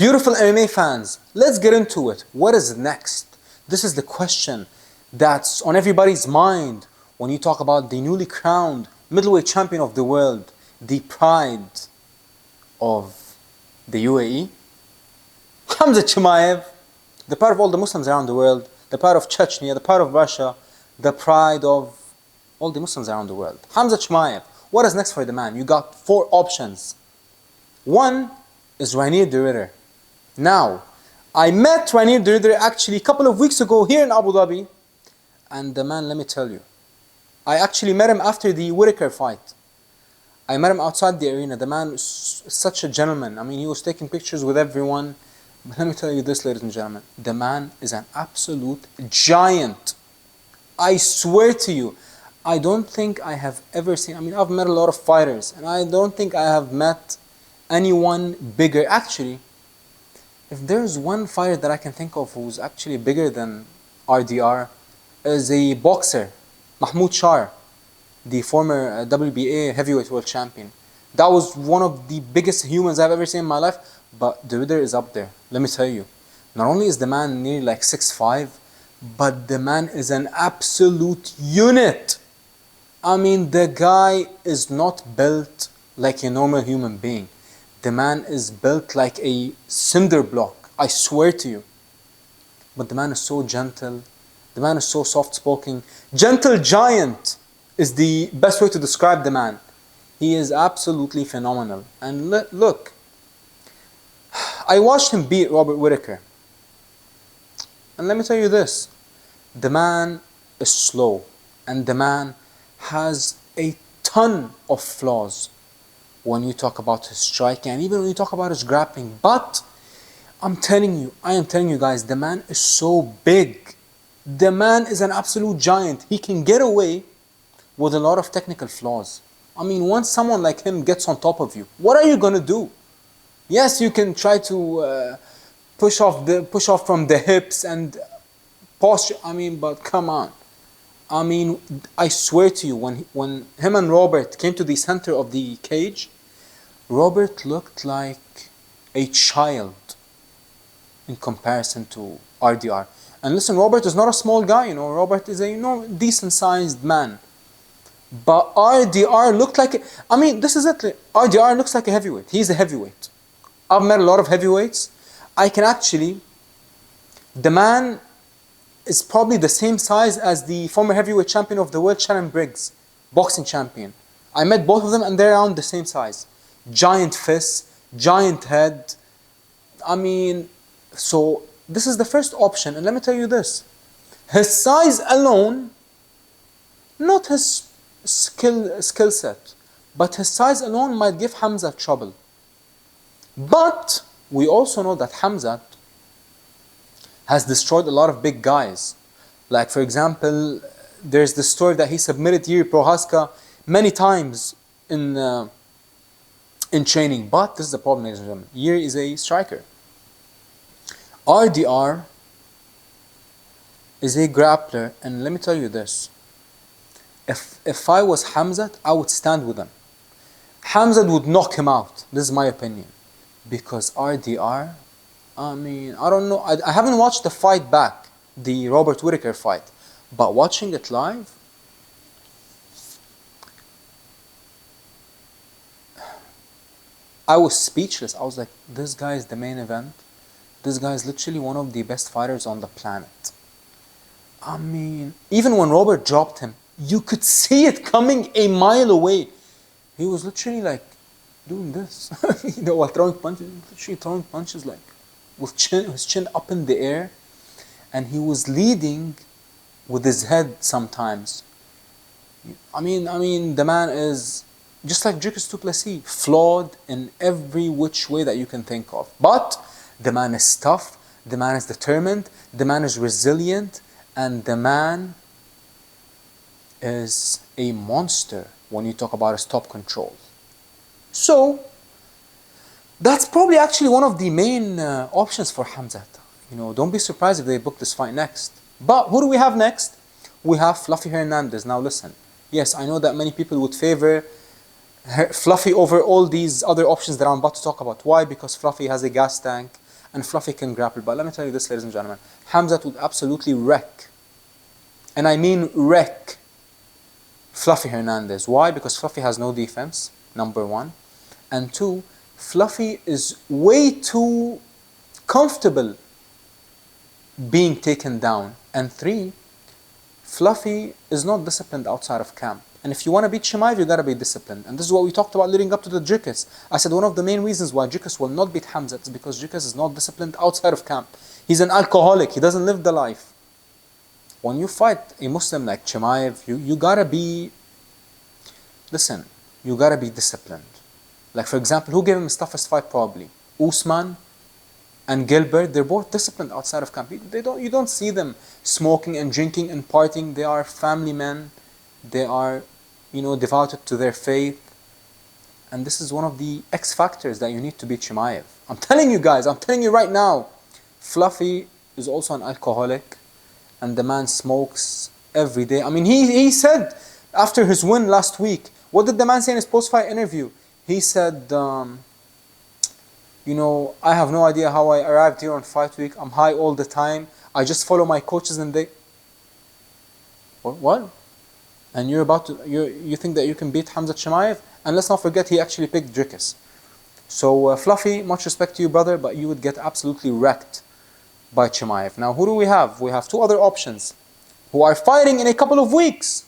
Beautiful MMA fans, let's get into it. What is next? This is the question that's on everybody's mind when you talk about the newly crowned middleweight champion of the world, the pride of the UAE, Khamzat Chimaev, the pride of all the Muslims around the world, the pride of Chechnya, the pride of Russia, the pride of all the Muslims around the world. Khamzat Chimaev, what is next for the man? You got 4 options. One is Reinier de Ridder. Now, I met Reinier de Ridder actually a couple of weeks ago here in Abu Dhabi, and the man, let me tell you, I actually met him after the Whittaker fight. I met him outside the arena. The man is such a gentleman. I mean, he was taking pictures with everyone. But let me tell you this, ladies and gentlemen, the man is an absolute giant. I swear to you, I don't think I have ever seen, I mean, I've met a lot of fighters, and I don't think I have met anyone bigger. Actually, if there's one fighter that I can think of who's actually bigger than RDR, is a boxer, Mahmoud Shar, the former WBA heavyweight world champion. That was one of the biggest humans I've ever seen in my life, but De Ridder is up there. Let me tell you, not only is the man nearly like 6'5", but the man is an absolute unit. I mean, the guy is not built like a normal human being. The man is built like a cinder block, I swear to you. But the man is so gentle. The man is so soft-spoken. Gentle giant is the best way to describe the man. He is absolutely phenomenal. And look, I watched him beat Robert Whittaker. And let me tell you this. The man is slow. And the man has a ton of flaws when you talk about his striking and even when you talk about his grappling. But I am telling you guys, the man is so big. The man is an absolute giant. He can get away with a lot of technical flaws. I mean, once someone like him gets on top of you, what are you going to do? Yes, you can try to push off from the hips and posture. I mean, but come on. I mean, I swear to you, when him and Robert came to the center of the cage, Robert looked like a child in comparison to RDR. And listen, Robert is not a small guy, you know. Robert is a, decent-sized man. But RDR looked like, this is it. RDR looks like a heavyweight. He's a heavyweight. I've met a lot of heavyweights. The man is probably the same size as the former heavyweight champion of the world, Shannon Briggs, boxing champion. I met both of them and they're around the same size. Giant fists, giant head. So this is the first option. And let me tell you this. His size alone, not his skill set, but his size alone might give Khamzat trouble. But we also know that Khamzat has destroyed a lot of big guys. Like, for example, there's the story that he submitted Yuri Prohaska many times in training. But this is the problem, ladies and gentlemen. Yuri is a striker. RDR is a grappler, and let me tell you this. If I was Khamzat, I would stand with him. Khamzat would knock him out. This is my opinion. Because RDR, I don't know. I haven't watched the fight back, the Robert Whittaker fight. But watching it live, I was speechless. I was like, this guy is the main event. This guy is literally one of the best fighters on the planet. Even when Robert dropped him, you could see it coming a mile away. He was literally like doing this, while throwing punches. Literally throwing punches like with his chin up in the air, and he was leading with his head sometimes. The man is just like Dricus du Plessis, flawed in every which way that you can think of. But the man is tough, the man is determined, the man is resilient, and the man is a monster when you talk about his top control. So, that's probably actually one of the main options for Khamzat. Don't be surprised if they book this fight next. But who do we have next? We have Fluffy Hernandez. Now listen, yes, I know that many people would favor Fluffy over all these other options that I'm about to talk about. Why? Because Fluffy has a gas tank. and Fluffy can grapple. But let me tell you this, ladies and gentlemen, Khamzat would absolutely wreck, and I mean wreck, Fluffy Hernandez. Why? Because Fluffy has no defense, number one. And two, Fluffy is way too comfortable being taken down. And three, Fluffy is not disciplined outside of camp. And if you want to beat Chimaev, you got to be disciplined. And this is what we talked about leading up to the Dricus. I said one of the main reasons why Dricus will not beat Khamzat is because Dricus is not disciplined outside of camp. He's an alcoholic. He doesn't live the life. When you fight a Muslim like Chimaev, you got to be, listen, you got to be disciplined. Like for example, who gave him his toughest fight probably? Usman and Gilbert. They're both disciplined outside of camp. You don't see them smoking and drinking and partying. They are family men. They are, devoted to their faith. And this is one of the X factors that you need to beat Chimaev. I'm telling you guys, I'm telling you right now, Fluffy is also an alcoholic, and the man smokes every day. I mean, he said after his win last week, what did the man say in his post-fight interview? He said, I have no idea how I arrived here on fight week. I'm high all the time. I just follow my coaches and they... What? And you think that you can beat Khamzat Chimaev? And let's not forget, he actually picked Dricus. So Fluffy, much respect to you, brother, but you would get absolutely wrecked by Chimaev. Now, who do we have? We have two other options who are fighting in a couple of weeks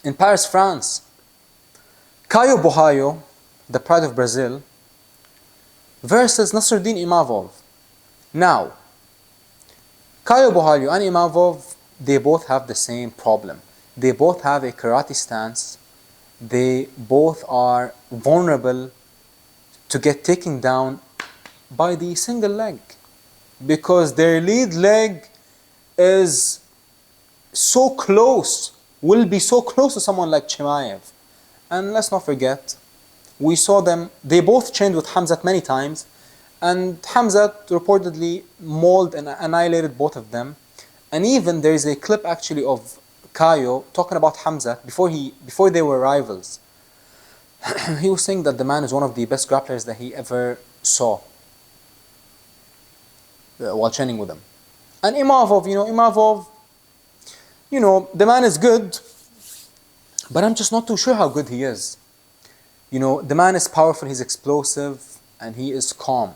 in Paris, France. Caio Borralho, the pride of Brazil, versus Nasruddin Imavov. Now, Caio Borralho and Imavov, they both have the same problem. They both have a karate stance. They both are vulnerable to get taken down by the single leg, because their lead leg is so close, will be so close to someone like Chimaev. And let's not forget, we saw them, they both trained with Khamzat many times, and Khamzat reportedly mauled and annihilated both of them. And even there is a clip actually of Caio talking about Khamzat before they were rivals. He was saying that the man is one of the best grapplers that he ever saw while training with him. And Imavov, the man is good, but I'm just not too sure how good he is. The man is powerful, he's explosive, and he is calm.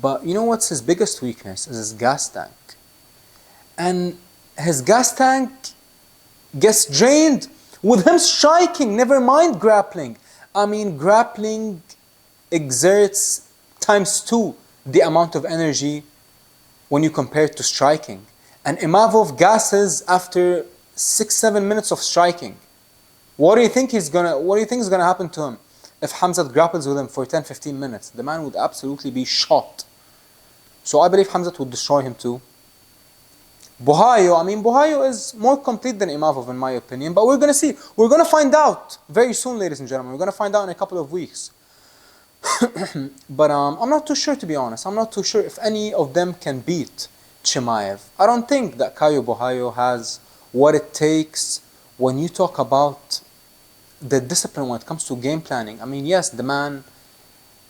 But you know what's his biggest weakness? Is his gas tank. And his gas tank gets drained with him striking, never mind grappling. I mean, grappling exerts ×2 the amount of energy when you compare it to striking. And Imavov gasses after 6-7 minutes of striking. What do you think is gonna happen to him if Khamzat grapples with him for 10-15 minutes? The man would absolutely be shot. So I believe Khamzat would destroy him too. Borralho is more complete than Imavov in my opinion, but we're gonna see. We're gonna find out very soon, ladies and gentlemen. We're gonna find out in a couple of weeks. But I'm not too sure, to be honest. I'm not too sure if any of them can beat Chimaev. I don't think that Caio Borralho has what it takes when you talk about the discipline when it comes to game planning. I mean, yes, the man,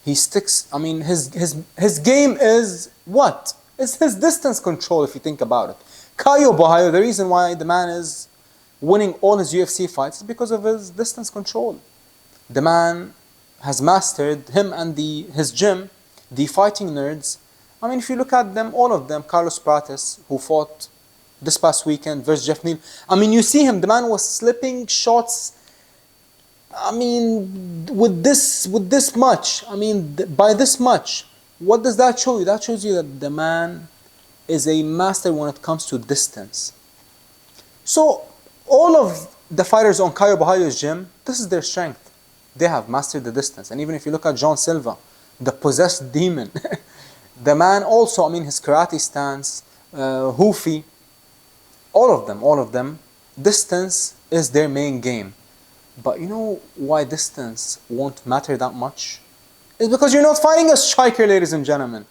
he sticks. I mean, his game is what? It's his distance control, if you think about it. Caio Borralho, the reason why the man is winning all his UFC fights is because of his distance control. The man has mastered, him and his gym, the fighting nerds. I mean, if you look at them, all of them, Carlos Prates, who fought this past weekend versus Jeff Neal. I mean, you see him, the man was slipping shots, I mean, with this much. I mean, by this much. What does that show you? That shows you that the man is a master when it comes to distance. So, all of the fighters on Caio Borralho's gym, this is their strength. They have mastered the distance. And even if you look at John Silva, the possessed demon, the man also, I mean, his karate stance, Hoofy, all of them, distance is their main game. But you know why distance won't matter that much? It's because you're not fighting a striker, ladies and gentlemen.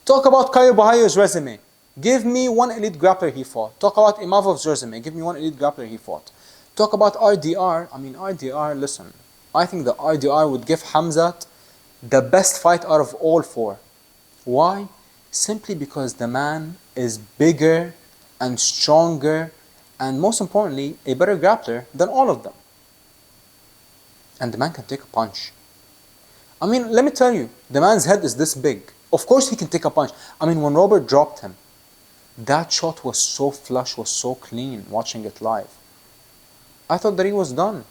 Talk about Caio Borralho's resume. Give me one elite grappler he fought. Talk about Imavov's resume. Give me one elite grappler he fought. Talk about RDR. I mean, RDR, listen. I think the RDR would give Khamzat the best fight out of all four. Why? Simply because the man is bigger and stronger and most importantly, a better grappler than all of them. And the man can take a punch. I mean, let me tell you, the man's head is this big. Of course he can take a punch. I mean, when Robert dropped him, that shot was so flush, was so clean, watching it live. I thought that he was done.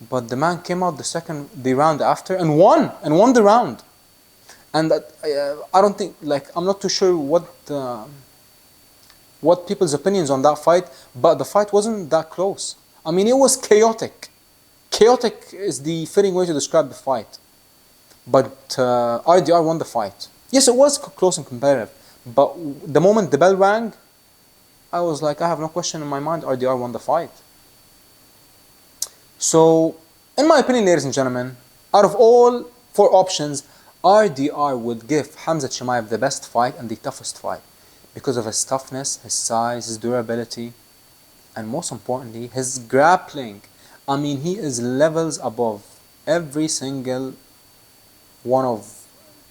But the man came out the round after and won the round. And I don't think, I'm not too sure what people's opinions on that fight, but the fight wasn't that close. I mean, it was chaotic. Chaotic is the fitting way to describe the fight. But RDR won the fight. Yes, it was close and competitive. But the moment the bell rang, I was like, I have no question in my mind, RDR won the fight. So, in my opinion, ladies and gentlemen, out of all 4 options, RDR would give Khamzat Chimaev the best fight and the toughest fight because of his toughness, his size, his durability, and most importantly, his grappling. I mean, he is levels above every single one of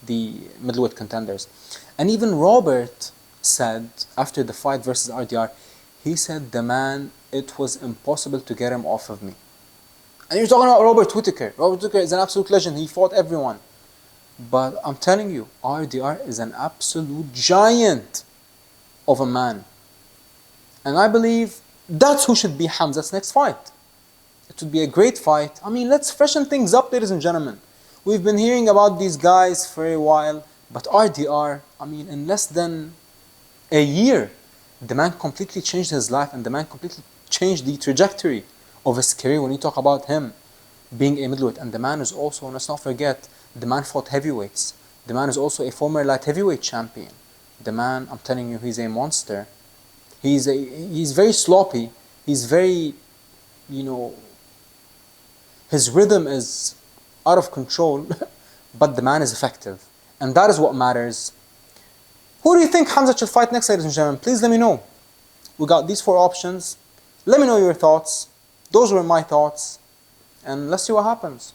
the middleweight contenders. And even Robert said, after the fight versus RDR, he said, the man, it was impossible to get him off of me. And you're talking about Robert Whittaker. Robert Whittaker is an absolute legend. He fought everyone. But I'm telling you, RDR is an absolute giant of a man. And I believe that's who should be Khamzat's next fight. It would be a great fight. I mean, let's freshen things up, ladies and gentlemen. We've been hearing about these guys for a while, but RDR, I mean, in less than a year, the man completely changed his life and the man completely changed the trajectory of his career when you talk about him being a middleweight. And the man is also, let's not forget, the man fought heavyweights. The man is also a former light heavyweight champion. The man, I'm telling you, he's a monster. He's very sloppy. He's very, his rhythm is out of control, but the man is effective. And that is what matters. Who do you think Khamzat should fight next, ladies and gentlemen? Please let me know. We got these 4 options. Let me know your thoughts. Those were my thoughts. And let's see what happens.